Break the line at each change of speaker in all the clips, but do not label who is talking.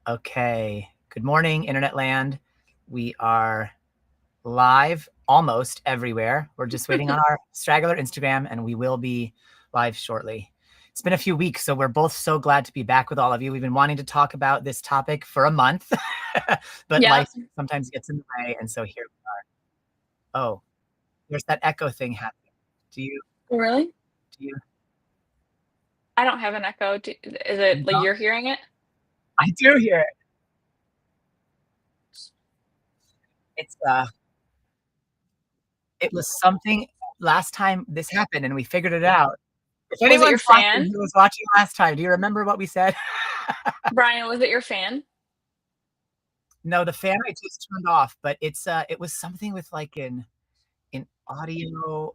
Okay. Good morning, Internet land. We are live almost everywhere. We're just waiting on our straggler Instagram, and we will be live shortly. It's been a few weeks, so we're both so glad to be back with all of you. We've been wanting to talk about this topic for a month, but
Yeah.
life sometimes gets in the way, and so here we are. Oh, there's that echo thing happening. Do you?
Really?
Do you?
I don't have an echo. Is it
You
like
don't?
you're hearing it?
I do hear it. It's it was something last time this happened, and we figured it out. If
Was it your
anyone's watching
fan?
who was watching last time, do you remember what we said?
Brian, was it your fan?
No, the fan I just turned off, but it was something with like an audio.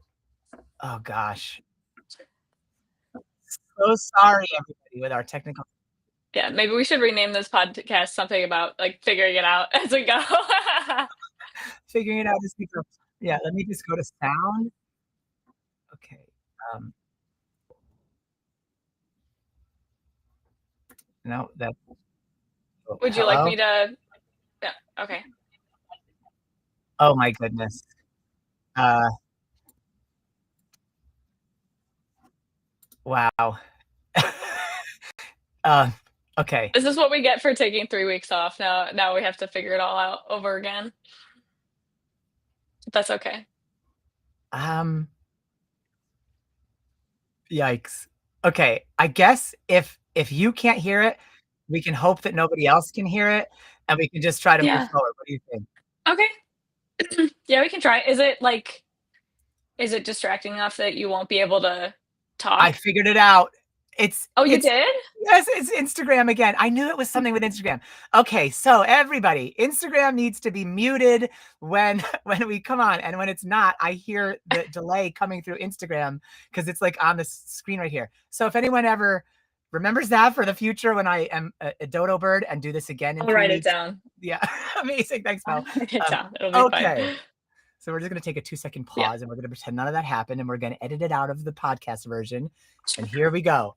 Oh gosh. So sorry everybody with our technical
Yeah, maybe we should rename this podcast something about like figuring it out as we go.
figuring it out as we go. Yeah, let me just go to sound. Okay. Um, no, that oh,
Would you like
hello?
me to? Yeah, okay.
Oh my goodness. Uh wow. uh okay.
This is what we get for taking 3 weeks off. Now we have to figure it all out over again. That's okay.
Um Yikes. Okay, I guess if you can't hear it, we can hope that nobody else can hear it, and we can just try to move
Yeah.
forward. What do you think?
Okay. Yeah, we can try. Is it distracting enough that you won't be able to
I
talk?
figured it out.
Oh, you
It's
did?
yes, it's Instagram again. I knew it was something with Instagram. Okay, so everybody, Instagram needs to be muted when when we come on, and when it's not, I hear the delay coming through Instagram because it's like on the screen right here. So if anyone ever remembers that for the future when I am a dodo bird and do this again in
I'll
three
write it
weeks,
down.
yeah, amazing. Thanks,
I'll
Mel.
write it
Um,
down. It'll be fine.
okay, so we're just gonna take a 2-second
Yeah.
pause, and we're gonna pretend none of that happened, and we're gonna edit it out of the podcast version. And here we go.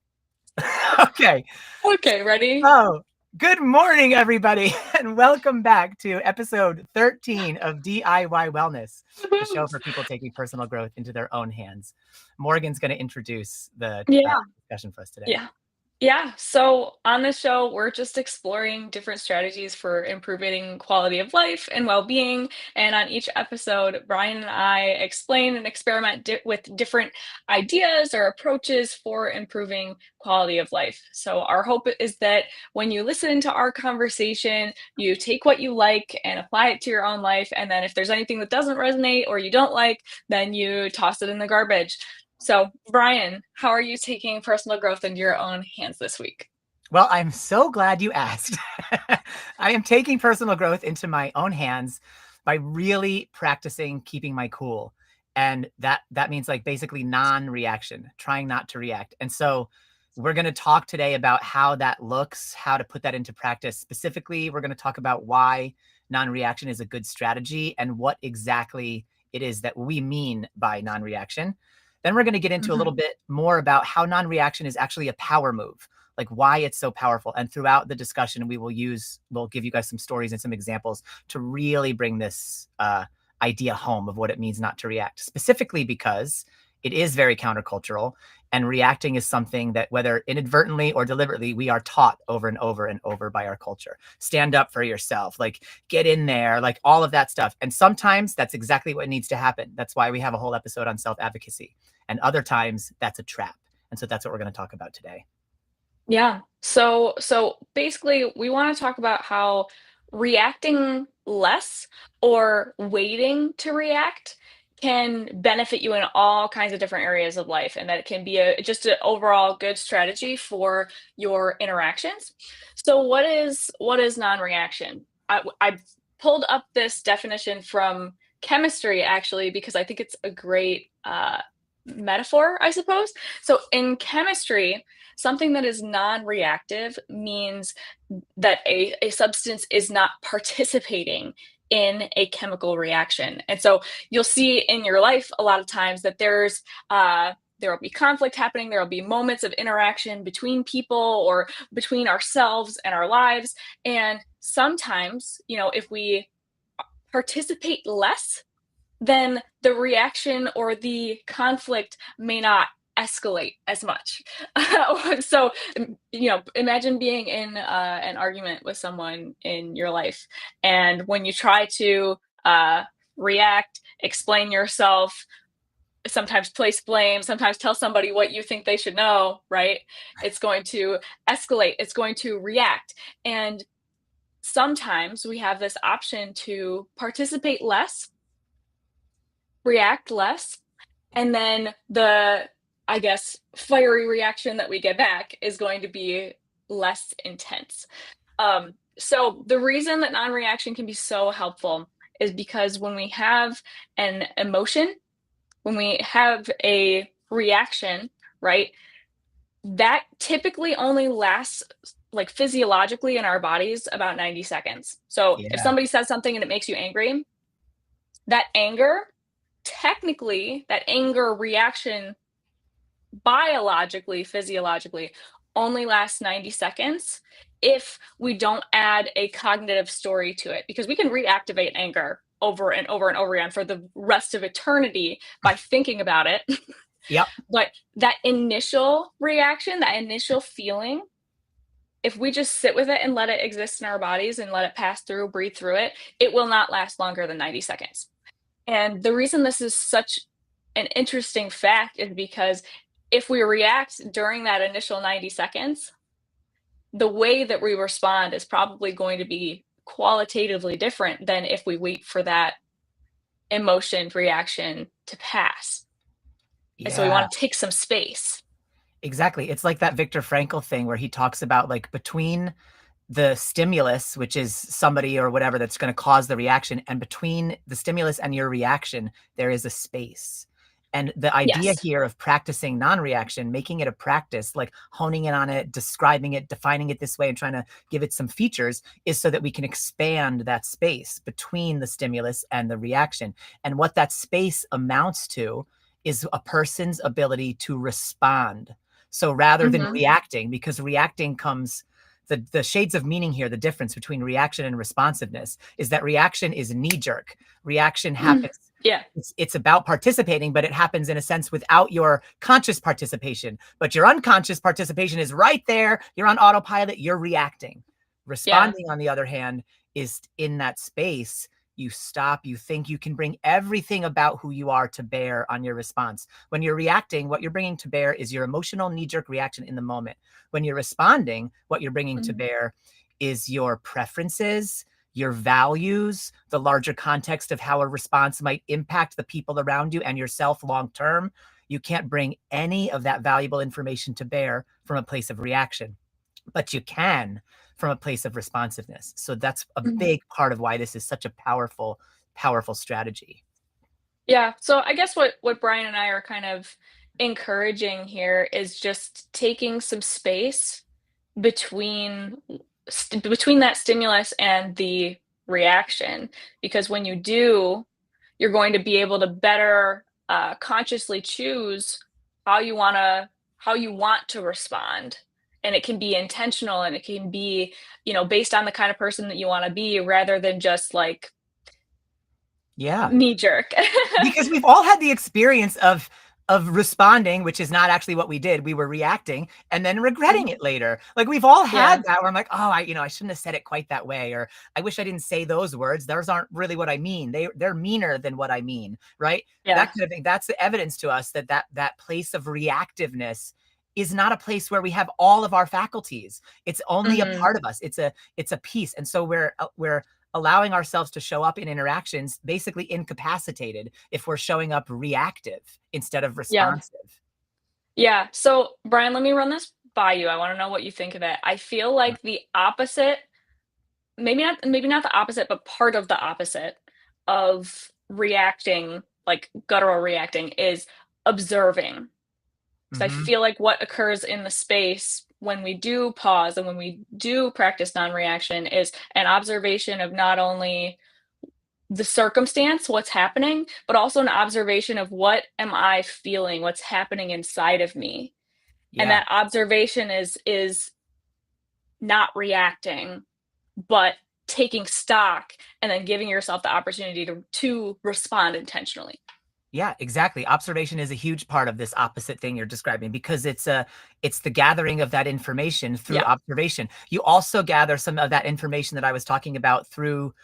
Okay.
Okay, ready?
So, good morning, everybody, and welcome back to episode 13 of DIY Wellness, the show for people taking personal growth into their own hands. Morgan's going to introduce the
Yeah,
discussion for us today.
yeah. Yeah, so on this show, we're just exploring different strategies for improving quality of life and well-being. And on each episode, Brian and I explain and experiment with different ideas or approaches for improving quality of life. So our hope is that when you listen to our conversation, you take what you like and apply it to your own life. And then if there's anything that doesn't resonate or you don't like, then you toss it in the garbage. So, Brian, how are you taking personal growth into your own hands this week?
Well, I'm so glad you asked. I am taking personal growth into my own hands by really practicing keeping my cool. And that means like basically non-reaction, trying not to react. And so we're going to talk today about how that looks, how to put that into practice. Specifically, we're going to talk about why non-reaction is a good strategy and what exactly it is that we mean by non-reaction. Then we're going to get into a little bit more about how non-reaction is actually a power move, like why it's so powerful. And throughout the discussion, we'll give you guys some stories and some examples to really bring this idea home of what it means not to react, specifically because it is very countercultural, and reacting is something that, whether inadvertently or deliberately, we are taught over and over and over by our culture. Stand up for yourself, like get in there, like all of that stuff. And sometimes that's exactly what needs to happen. That's why we have a whole episode on self-advocacy. And other times that's a trap. And so that's what we're going to talk about today.
Yeah. So basically we want to talk about how reacting less or waiting to react can benefit you in all kinds of different areas of life, and that it can be just an overall good strategy for your interactions. So what is non-reaction? I pulled up this definition from chemistry actually because I think it's a great metaphor, I suppose. So in chemistry, something that is non-reactive means that a substance is not participating in a chemical reaction. And so you'll see in your life a lot of times that there will be conflict happening. There will be moments of interaction between people or between ourselves and our lives. And sometimes, if we participate less, then the reaction or the conflict may not escalate as much. So, imagine being in an argument with someone in your life, and when you try to react, explain yourself, sometimes place blame, sometimes tell somebody what you think they should know, right? It's going to escalate, it's going to react. And sometimes we have this option to participate less, react less, and then the, I guess, fiery reaction that we get back is going to be less intense. So the reason that non-reaction can be so helpful is because when we have an emotion, when we have a reaction, right, that typically only lasts, like, physiologically in our bodies about 90 seconds. So if
Yeah.
somebody says something and it makes you angry, that anger, technically, that anger reaction biologically, physiologically, only lasts 90 seconds if we don't add a cognitive story to it, because we can reactivate anger over and over and over again for the rest of eternity by thinking about it.
Yep.
But that initial reaction, that initial feeling, if we just sit with it and let it exist in our bodies and let it pass through, breathe through it, it will not last longer than 90 seconds. And the reason this is such an interesting fact is because if we react during that initial 90 seconds, the way that we respond is probably going to be qualitatively different than if we wait for that emotion reaction to pass. And so we
Yeah.
want to take some space.
Exactly. It's like that Viktor Frankl thing where he talks about, like, between the stimulus, which is somebody or whatever that's going to cause the reaction, and between the stimulus and your reaction, there is a space. And the idea
Yes.
here of practicing non-reaction, making it a practice, like honing in on it, describing it, defining it this way, and trying to give it some features, is so that we can expand that space between the stimulus and the reaction. And what that space amounts to is a person's ability to respond. So rather than
Hmm.
reacting, because reacting comes, the shades of meaning here, the difference between reaction and responsiveness is that reaction is knee jerk. Reaction happens,
Yeah.
it's about participating, but it happens in a sense without your conscious participation. But your unconscious participation is right there. You're on autopilot, you're reacting.
Yeah.
Responding, on the other hand, is in that space. You stop, you think, you can bring everything about who you are to bear on your response. When you're reacting, what you're bringing to bear is your emotional knee jerk reaction in the moment. When you're responding, what you're bringing to
Mhm.
bear is your preferences, your values, the larger context of how a response might impact the people around you and yourself long term. You can't bring any of that valuable information to bear from a place of reaction, but you can from a place of responsiveness. So that's a
Mhm.
big part of why this is such a powerful, powerful strategy.
Yeah. So I guess what Brian and I are kind of encouraging here is just taking some space between between that stimulus and the reaction, because when you do, you're going to be able to better consciously choose how you want to how you want to respond, and it can be intentional, and it can be, based on the kind of person that you want to be, rather than just like
Yeah.
knee jerk.
Because we've all had the experience of responding, which is not actually what we did. We were reacting and then regretting
Mhm.
it later. Like, we've all had
Yeah.
that where I'm like, oh, I shouldn't have said it quite that way, or I wish I didn't say those words. Those aren't really what I mean. They're meaner than what I mean, right? That
Yeah.
kind of thing. That's the evidence to us that that place of reactiveness is not a place where we have all of our faculties. It's only a
Hmm.
part of us. It's a piece. And so we're allowing ourselves to show up in interactions basically incapacitated if we're showing up reactive instead of
Yeah.
responsive.
Yeah. So, Brian, let me run this by you. I want to know what you think of it. I feel like the opposite, maybe not the opposite, but part of the opposite of reacting, like guttural reacting, is observing. So I
Hmm.
feel like what occurs in the space when we do pause and when we do practice non-reaction is an observation of not only the circumstance, what's happening, but also an observation of what am I feeling, what's happening inside of me. And
Yeah.
that observation is not reacting, but taking stock and then giving yourself the opportunity to respond intentionally.
Yeah, exactly. Observation is a huge part of this opposite thing you're describing because it's the gathering of that information through
Yeah.
observation. You also gather some of that information that I was talking about through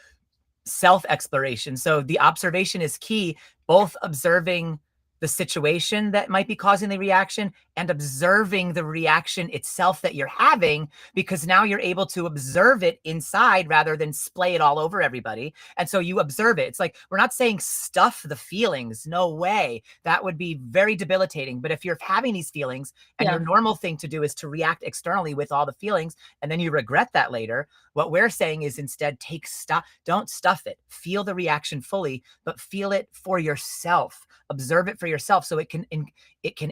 self-exploration. So the observation is key, both observing the situation that might be causing the reaction and observing the reaction itself that you're having, because now you're able to observe it inside rather than splay it all over everybody. And so you observe it. It's like, we're not saying stuff the feelings. No way. That would be very debilitating. But if you're having these feelings and your
Yeah.
normal thing to do is to react externally with all the feelings, and then you regret that later, what we're saying is instead take stock, don't stuff it. Feel the reaction fully, but feel it for yourself. Observe it for yourself so it can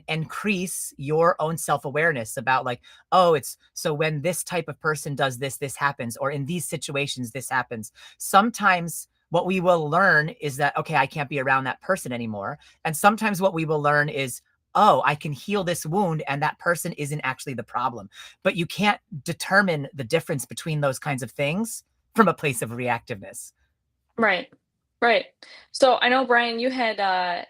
increase your own self-awareness about like, oh, it's so when this type of person does this, this happens, or in these situations, this happens. Sometimes what we will learn is that, okay, I can't be around that person anymore. And sometimes what we will learn is, oh, I can heal this wound and that person isn't actually the problem. But you can't determine the difference between those kinds of things from a place of reactiveness.
Right. Right. So I know, Brian, you had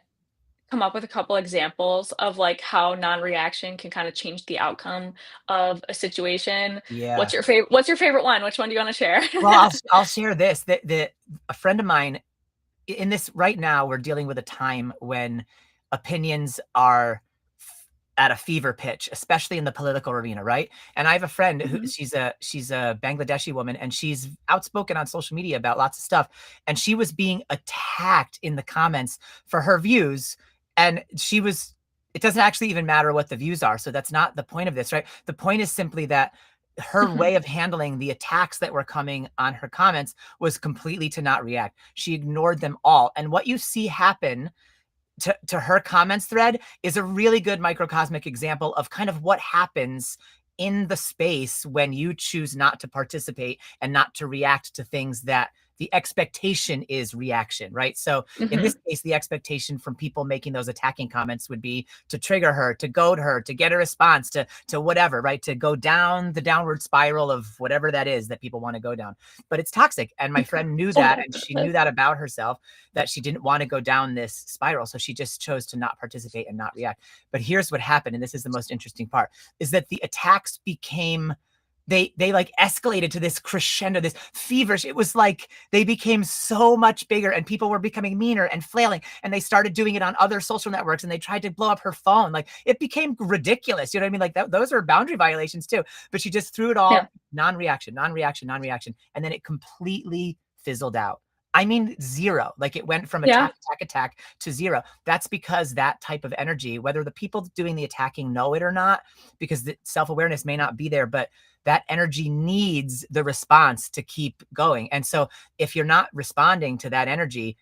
come up with a couple examples of like how non-reaction can kind of change the outcome of a situation.
Yeah.
What's your favorite one? Which one do you want to share?
Well, I'll share this, that a friend of mine in this right now, we're dealing with a time when opinions are at a fever pitch, especially in the political arena, right? And I have a friend who
Mhm.
she's a Bangladeshi woman, and she's outspoken on social media about lots of stuff. And she was being attacked in the comments for her views. And it doesn't actually even matter what the views are. So that's not the point of this, right? The point is simply that her
Mhm.
way of handling the attacks that were coming on her comments was completely to not react. She ignored them all. And what you see happen to her comments thread is a really good microcosmic example of kind of what happens in the space when you choose not to participate and not to react to things that the expectation is reaction, right? So in this
Mhm.
case, the expectation from people making those attacking comments would be to trigger her, to goad her, to get a response, to whatever, right? To go down the downward spiral of whatever that is that people want to go down. But it's toxic. And my friend knew that, and she knew that about herself, that she didn't want to go down this spiral. So she just chose to not participate and not react. But here's what happened, and this is the most interesting part, is that the attacks became they like escalated to this crescendo, this feverish. It was like they became so much bigger and people were becoming meaner and flailing, and they started doing it on other social networks, and they tried to blow up her phone. Like it became ridiculous. You know what I mean? Like those are boundary violations too. But she just threw it
Yeah.
all non-reaction, non-reaction, non-reaction. And then it completely fizzled out. I mean, zero. Like it went from
Yeah.
attack, attack, attack to zero. That's because that type of energy, whether the people doing the attacking know it or not, because the self-awareness may not be there, but that energy needs the response to keep going. And so if you're not responding to that energy,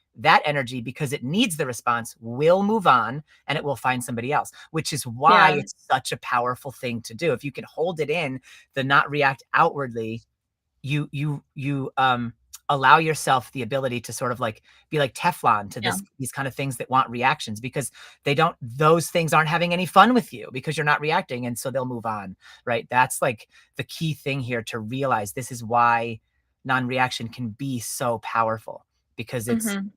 because it needs the response, will move on and it will find somebody else, which is why
Yeah.
it's such a powerful thing to do. If you can hold it in, the not react outwardly, you allow yourself the ability to sort of like be like Teflon to
Yeah.
these kind of things that want reactions, because those things aren't having any fun with you because you're not reacting, and so they'll move on, right? That's like the key thing here, to realize this is why non-reaction can be so powerful, because it's
Mhm.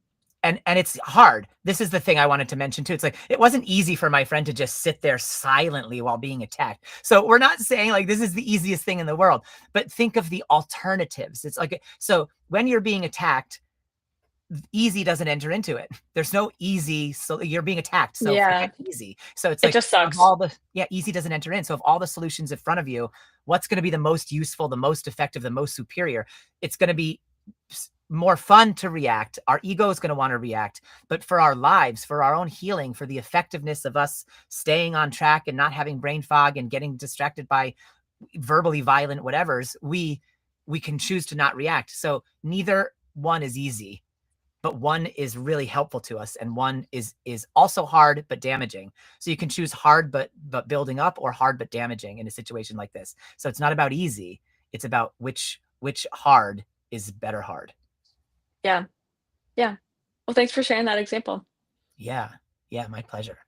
and it's hard. This is the thing I wanted to mention too. It's like it wasn't easy for my friend to just sit there silently while being attacked. So we're not saying like this is the easiest thing in the world, but think of the alternatives. It's like, so when you're being attacked, easy doesn't enter into it. There's no easy, so you're being attacked. So
Yeah.
forget easy. So it's
It
like
just
of
sucks.
all the, yeah, easy doesn't enter in. So of all the solutions in front of you, what's going to be the most useful, the most effective, the most superior? It's going to be more fun to react. Our ego is going to want to react, but for our lives, for our own healing, for the effectiveness of us staying on track and not having brain fog and getting distracted by verbally violent whatevers, we can choose to not react. So neither one is easy, but one is really helpful to us, and one is also hard but damaging. So you can choose hard but building up, or hard but damaging in a situation like this. So it's not about easy, it's about which hard is better hard.
Yeah. Yeah. Well, thanks for sharing that example.
Yeah. Yeah, my pleasure.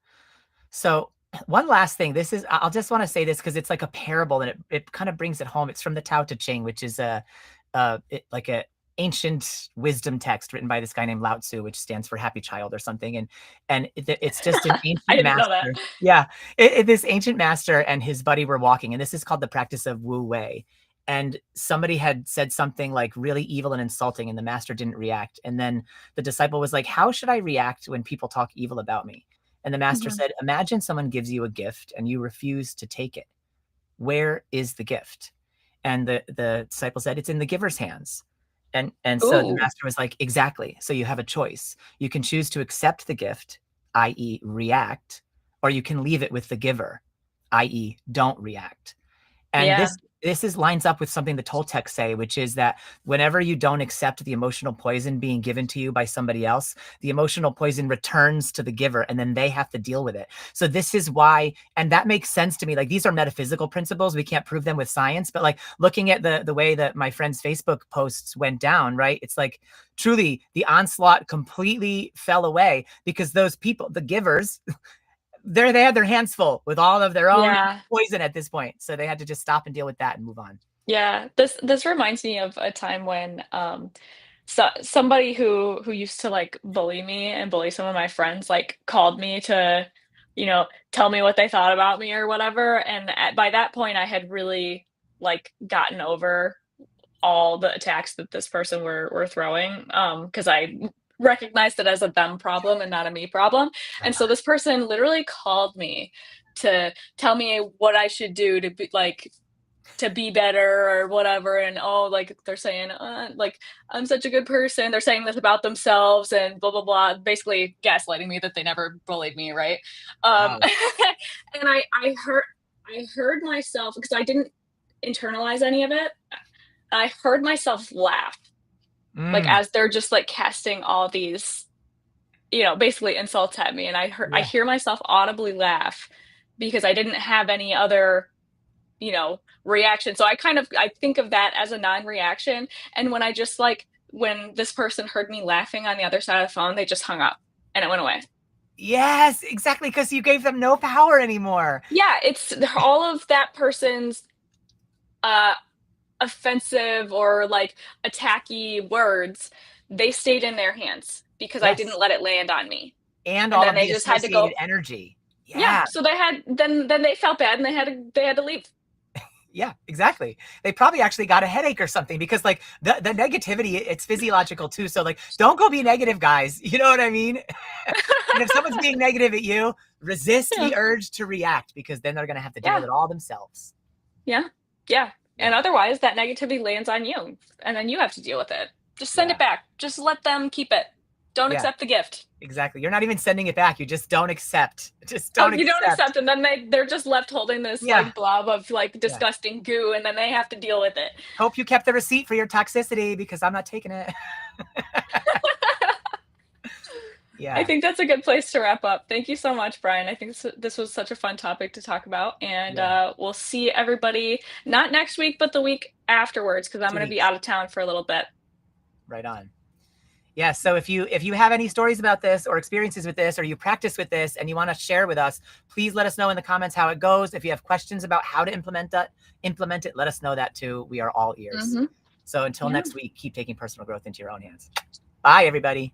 So one last thing, I'll just want to say this because it's like a parable and it kind of brings it home. It's from the Tao Te Ching, which is like a ancient wisdom text written by this guy named Lao Tzu, which stands for happy child or something. And it's just an
I
ancient
didn't know that.
master. Yeah. This ancient master and his buddy were walking, and this is called the practice of Wu Wei. And somebody had said something like really evil and insulting, and the master didn't react. And then the disciple was like, how should I react when people talk evil about me? And the master
Mhm.
said, imagine someone gives you a gift and you refuse to take it. Where is the gift? And the disciple said, it's in the giver's hands. And so the
Ooh.
master was like, exactly. So you have a choice. You can choose to accept the gift, i.e., react, or you can leave it with the giver, i.e., don't react. And
Yeah.
this is lines up with something the Toltecs say, which is that whenever you don't accept the emotional poison being given to you by somebody else, the emotional poison returns to the giver and then they have to deal with it. So this is why, and that makes sense to me. Like, these are metaphysical principles. We can't prove them with science, but like looking at the way that my friend's Facebook posts went down, right? It's like truly the onslaught completely fell away because those people, the givers, they had their hands full with all of their own
Yeah.
poison at this point. So they had to just stop and deal with that and move on.
Yeah. This reminds me of a time when somebody who used to like bully me and bully some of my friends like called me to, you know, tell me what they thought about me or whatever. And by that point I had really like gotten over all the attacks that this person were throwing, because I recognized it as a them problem and not a me problem. And so this person literally called me to tell me what I should do to be like to be better or whatever. And oh, like they're saying like I'm such a good person, they're saying this about themselves and blah blah blah, basically gaslighting me that they never bullied me, right?
Wow.
And I heard myself because I didn't internalize any of it. I heard myself laugh, like,
Mm,
as they're just, like, casting all these, basically insults at me, and I
yeah.
hear myself audibly laugh because I didn't have any other, reaction. So I think of that as a non-reaction, and when I just, like when this person heard me laughing on the other side of the phone, they just hung up, and it went away.
Yes, exactly. Because you gave them no power anymore.
Yeah, it's all of that person's, uh, offensive or, like, attacky words, they stayed in their hands because I
Yes.
didn't let it land on me.
And
And
all
then
of
they
the
just had to
associated
go.
energy.
Yeah,
Yeah.
so they had then they felt bad and they had to leave.
Yeah, exactly. They probably actually got a headache or something because like the negativity, it's physiological too. So like, don't go be negative, guys. You know what I mean? And if someone's being negative at you, resist
Yeah,
the urge to react because then they're going to have to deal with
yeah,
it all themselves.
yeah, yeah, and
Yeah.
otherwise, that negativity lands on you, and then you have to deal with it. Just send it
Yeah.
back. Just let them keep it. Don't
Yeah.
accept the gift.
Exactly. You're not even sending it back. You just don't accept. Just
Oh,
don't
you don't
accept.
accept, and then they're just left holding this,
Yeah.
like, blob of, like,
Yeah.
disgusting goo, and then they have to deal with it.
Hope you kept the receipt for your toxicity because I'm not taking it.
I
Yeah.
think that's a good place to wrap up. Thank you so much, Brian. I think this was such a fun topic to talk about, and
Yeah.
we'll see everybody not next week, but the week afterwards, because I'm
Two
going to be
weeks.
out of town for a little bit.
Right on. Yeah. So if you have any stories about this or experiences with this, or you practice with this and you want to share with us, please let us know in the comments how it goes. If you have questions about how to implement it, let us know that too. We are all ears.
Hmm.
So until
Yeah.
next week, keep taking personal growth into your own hands. Bye, everybody.